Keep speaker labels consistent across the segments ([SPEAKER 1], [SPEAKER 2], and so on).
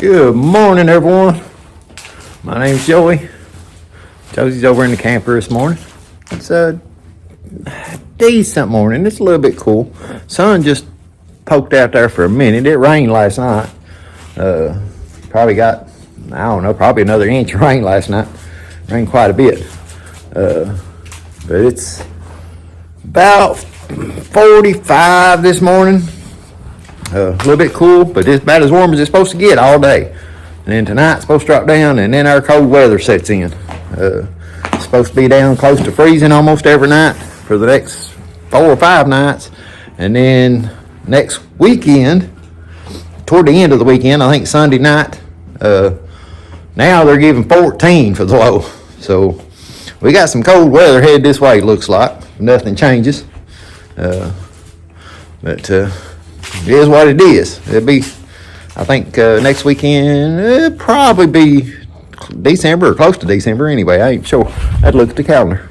[SPEAKER 1] Good morning, everyone. My name's Joey. Josie's over in the camper this morning. It's a decent morning. It's a little bit cool. Sun just poked out there for a minute. It rained last night. Probably got, I don't know, probably another inch of rain last night. Rained quite a bit. But it's about 45 this morning. A little bit cool, but it's about as warm as it's supposed to get all day. And then tonight's supposed to drop down, and then our cold weather sets in. It's supposed to be down close to freezing almost every night for the next 4 or 5 nights. And then next weekend, toward the end of the weekend, I think Sunday night, now they're giving 14 for the low. So we got some cold weather headed this way, looks like. Nothing changes. But it is what it is. It'll be, I think, next weekend, it'll probably be December or close to December anyway. I ain't sure. I'd look at the calendar.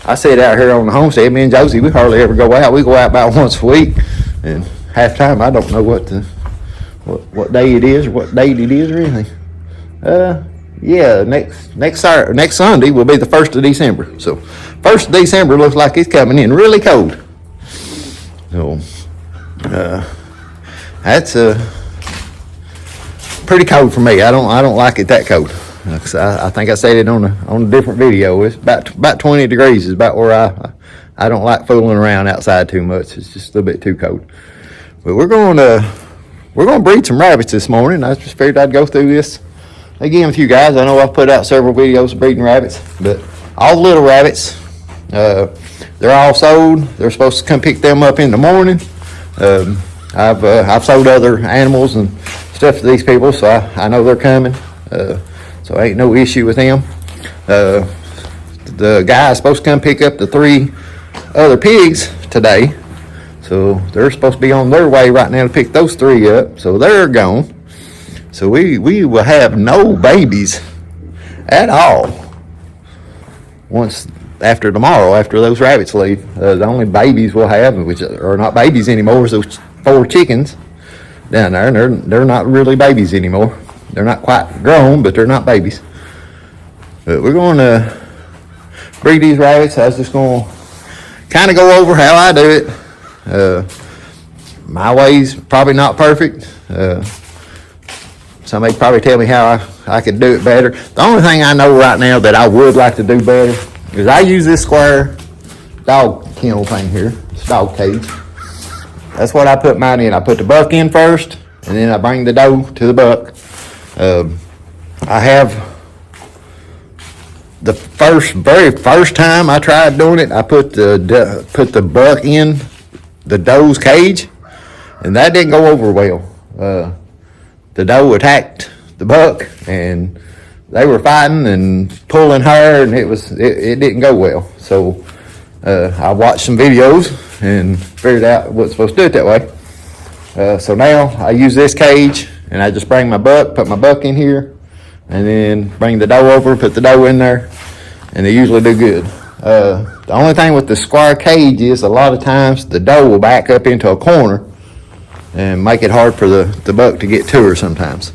[SPEAKER 1] I sit out here on the homestead, me and Josie, we hardly ever go out. We go out about once a week, and half the time I don't know what day it is or what date it is or anything. Yeah, next Sunday will be the 1st of December. So 1st of December looks like it's coming in really cold. So that's pretty cold for me. I don't like it that cold. I think I said it on a different video. It's about 20 degrees is about where I don't like fooling around outside too much. It's just a little bit too cold. But we're going to breed some rabbits this morning. I just figured I'd go through this again with you guys. I know I've put out several videos of breeding rabbits, but all the little rabbits, they're all sold. They're supposed to come pick them up in the morning. I've sold other animals and stuff to these people, so I know they're coming. So ain't no issue with them. The guy is supposed to come pick up the 3 other pigs today, so they're supposed to be on their way right now to pick those 3 up. So they're gone. So we will have no babies at all after tomorrow, after those rabbits leave. The only babies we'll have, which are not babies anymore, is those 4 chickens down there. And they're not really babies anymore. They're not quite grown, but they're not babies. But we're going to breed these rabbits. I was just going to kind of go over how I do it. My way's probably not perfect. Somebody probably tell me how I could do it better. The only thing I know right now that I would like to do better is I use this square dog kennel thing here, this dog cage. That's what I put mine in. I put the buck in first, and then I bring the doe to the buck. I have the very first time I tried doing it, I put the buck in the doe's cage, and that didn't go over well. The doe attacked the buck, and they were fighting and pulling her, and it didn't go well. So I watched some videos and figured out what's supposed to do it that way. So now I use this cage, and I just bring my buck, put my buck in here, and then bring the doe over, put the doe in there, and they usually do good. The only thing with the square cage is a lot of times the doe will back up into a corner and make it hard for the buck to get to her sometimes.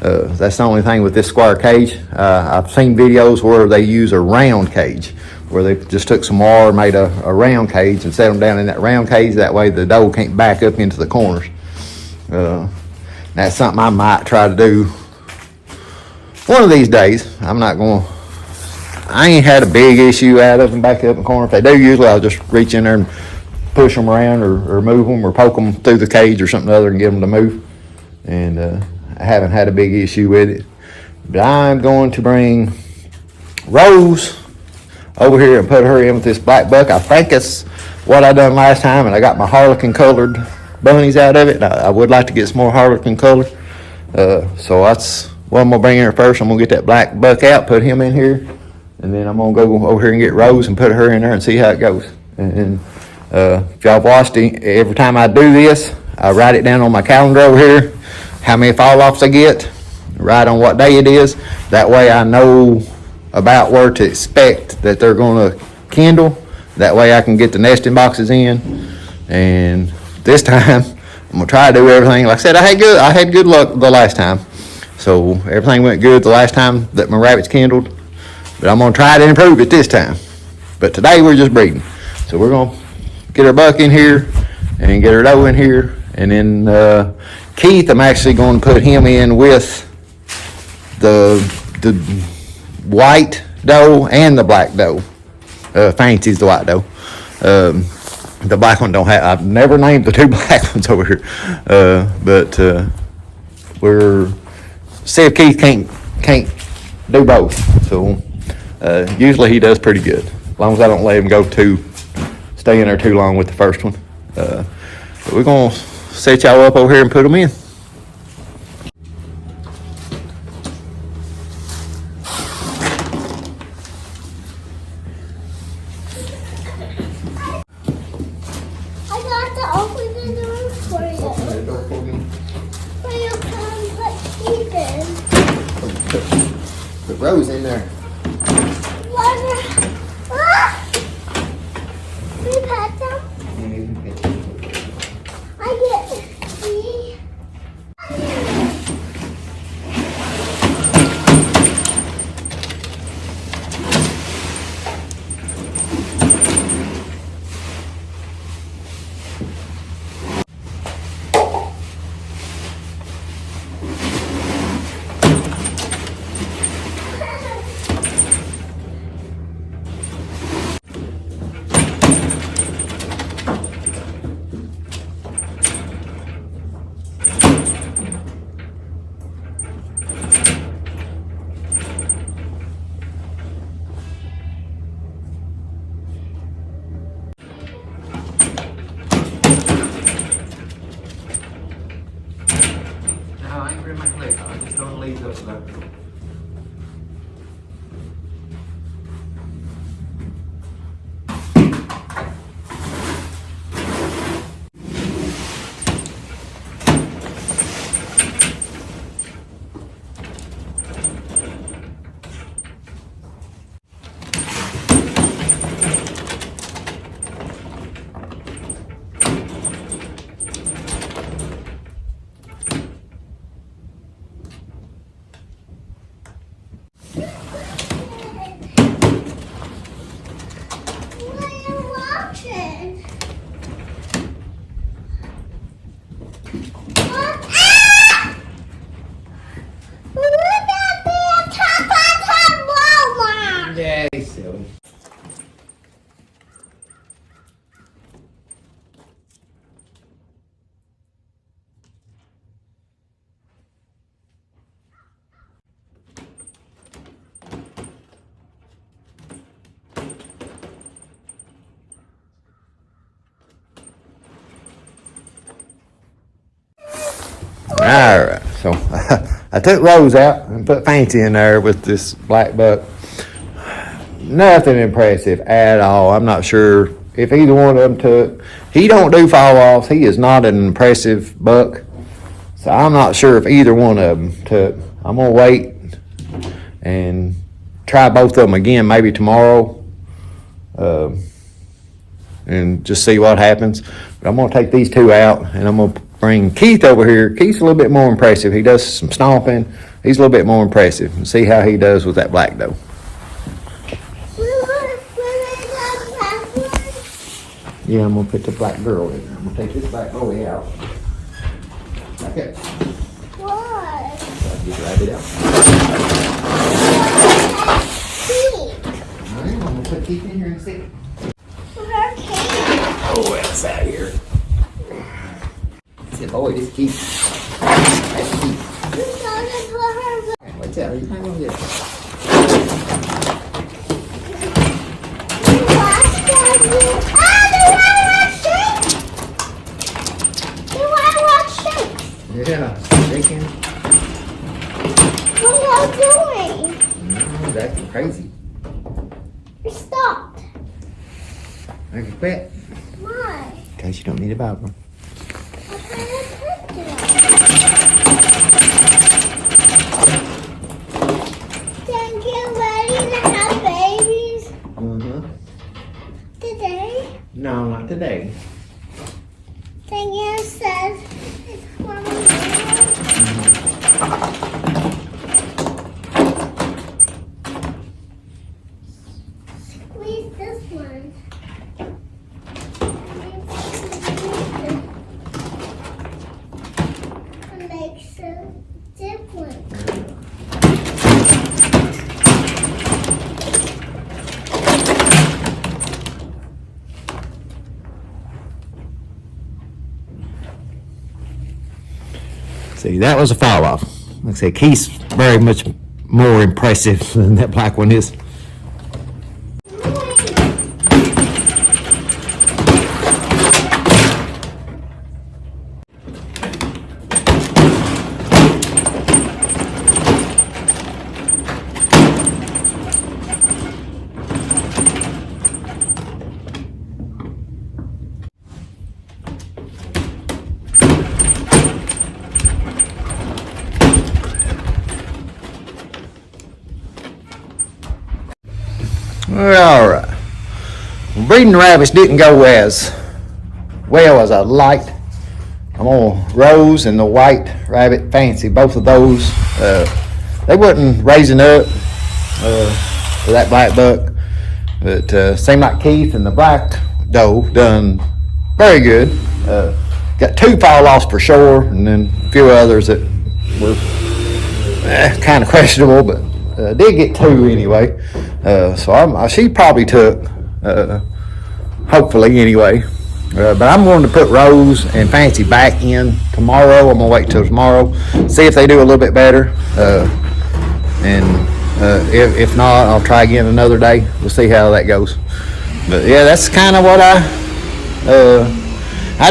[SPEAKER 1] That's the only thing with this square cage. I've seen videos where they use a round cage, where they just took some wire, made a round cage, and set them down in that round cage. That way the doe can't back up into the corners. That's something I might try to do one of these days. I ain't had a big issue out of them back up in the corner. If they do, usually I'll just reach in there and push them around or move them or poke them through the cage or something other and get them to move. And I haven't had a big issue with it. But I'm going to bring Rose over here and put her in with this black buck. I think it's what I done last time, and I got my harlequin colored bunnies out of it. I would like to get some more harlequin color. So that's what I'm going to bring in here first. I'm going to get that black buck out, put him in here, and then I'm going to go over here and get Rose and put her in there and see how it goes. And if y'all watched it, every time I do this, I write it down on my calendar over here, how many fall-offs I get, write on what day it is. That way I know about where to expect that they're going to kindle. That way I can get the nesting boxes in. And this time I'm gonna try to do everything. Like I said, I had good luck the last time. So everything went good the last time that my rabbits kindled. But I'm gonna try to improve it this time. But today we're just breeding. So we're gonna get our buck in here and get our doe in here. And then Keith, I'm actually gonna put him in with the white doe and the black doe. Fancy's the white doe. The black one don't have, I've never named the two black ones over here. But we're, see if Keith can't do both. So usually he does pretty good. As long as I don't let him stay in there too long with the first one. But we're gonna set y'all up over here and put them in.
[SPEAKER 2] I got to open the door for you.
[SPEAKER 1] Open the door for me.
[SPEAKER 2] So you can put Keith in.
[SPEAKER 1] Put Rose in there.
[SPEAKER 2] We pet them. I get three.
[SPEAKER 1] No, I ain't bring my plate. I just don't leave those left.
[SPEAKER 2] What are you watching? What? Ah! Would that be a top Walmart?
[SPEAKER 1] Yeah, he's silly. Alright, so I took Rose out and put Fancy in there with this black buck. Nothing impressive at all. I'm not sure if either one of them took. He don't do fall offs. He is not an impressive buck. So I'm not sure if either one of them took. I'm gonna wait and try both of them again maybe tomorrow. And just see what happens. But I'm gonna take these two out and I'm gonna bring Keith over here. Keith's a little bit more impressive. He does some stomping. He's a little bit more impressive. And see how he does with that black doe. Yeah, I'm gonna put the black girl in there. I'm gonna take this black boy out. Okay.
[SPEAKER 2] What?
[SPEAKER 1] So just wrap it out. All right, I'm gonna put Keith in here and sit. Oh, that's out here. I said, boy, this Keith. That's Keith. What's out here? Hang on here. Yeah, shaking.
[SPEAKER 2] What are you doing?
[SPEAKER 1] No, that's crazy.
[SPEAKER 2] Stop.
[SPEAKER 1] I can quit.
[SPEAKER 2] Why?
[SPEAKER 1] Because you don't need a Bible.
[SPEAKER 2] I'm trying to put them. Then get ready to have babies
[SPEAKER 1] Mm-hmm.
[SPEAKER 2] today.
[SPEAKER 1] No, not today.
[SPEAKER 2] Then you said Squeeze this one. It makes a difference.
[SPEAKER 1] See, that was a fall off. Like I said, Keith's very much more impressive than that black one is. All right. Well, breeding the rabbits didn't go as well as I'd liked. I'm on Rose and the white rabbit Fancy. Both of those, they wasn't raising up for that black buck, but seemed like Keith and the black doe done very good. Got 2 fall offs for sure, and then a few others that were kind of questionable, but did get 2 anyway. So she probably took, hopefully anyway. But I'm going to put Rose and Fancy back in tomorrow. I'm going to wait till tomorrow, see if they do a little bit better. If not, I'll try again another day. We'll see how that goes. But yeah, that's kind of what I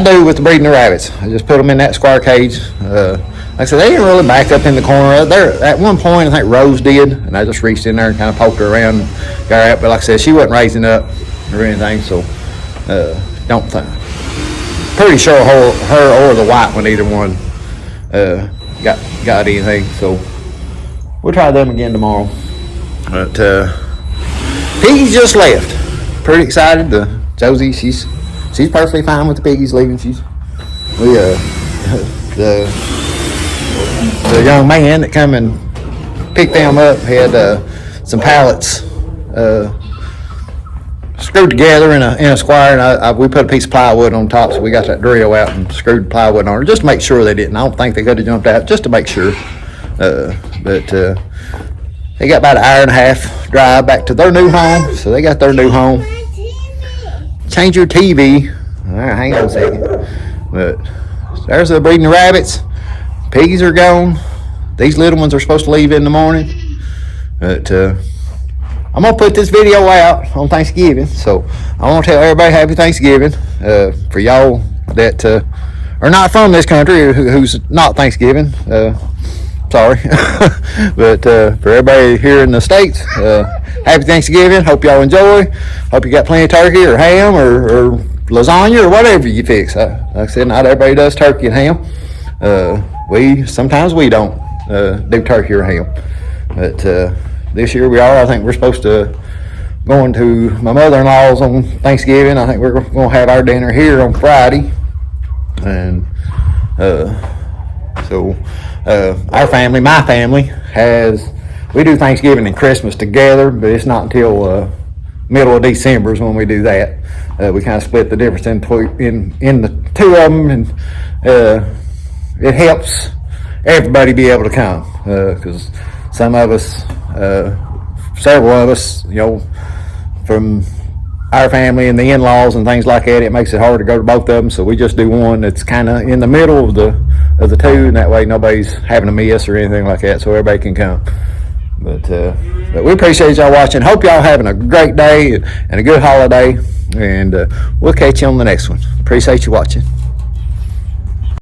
[SPEAKER 1] do with the breeding the rabbits. I just put them in that square cage. Like I said, they didn't really back up in the corner. There, at one point, I think Rose did, and I just reached in there and kind of poked her around and got her out. But like I said, she wasn't raising up or anything, so don't think. Pretty sure her or the white one, either one, got anything. So we'll try them again tomorrow. But Piggy just left. Pretty excited. Josie, she's perfectly fine with the piggies leaving. The young man that come and picked them up had some pallets screwed together in a square, and we put a piece of plywood on top, so we got that drill out and screwed plywood on it just to make sure they didn't. I don't think they could have jumped out, just to make sure. But they got about an hour and a half drive back to their new home, so they got their new home. Change your TV. All right, hang on a second. But there's the breeding the rabbits. Piggies are gone. These little ones are supposed to leave in the morning. But I'm going to put this video out on Thanksgiving. So I want to tell everybody happy Thanksgiving. For y'all that are not from this country, who's not Thanksgiving, sorry. But for everybody here in the States, happy Thanksgiving. Hope y'all enjoy. Hope you got plenty of turkey or ham or lasagna or whatever you fix. Like I said, not everybody does turkey and ham. Sometimes we don't do turkey or ham. But this year we are. I think we're supposed to going to my mother-in-law's on Thanksgiving. I think we're going to have our dinner here on Friday. And so our family, my family, we do Thanksgiving and Christmas together, but it's not until middle of December is when we do that. We kind of split the difference in the two of them, and it helps everybody be able to come, because some of us, several of us, from our family and the in-laws and things like that, it makes it hard to go to both of them. So we just do one that's kind of in the middle of the two, and that way nobody's having a miss or anything like that, so everybody can come. But we appreciate y'all watching. Hope y'all having a great day and a good holiday, and we'll catch you on the next one. Appreciate you watching.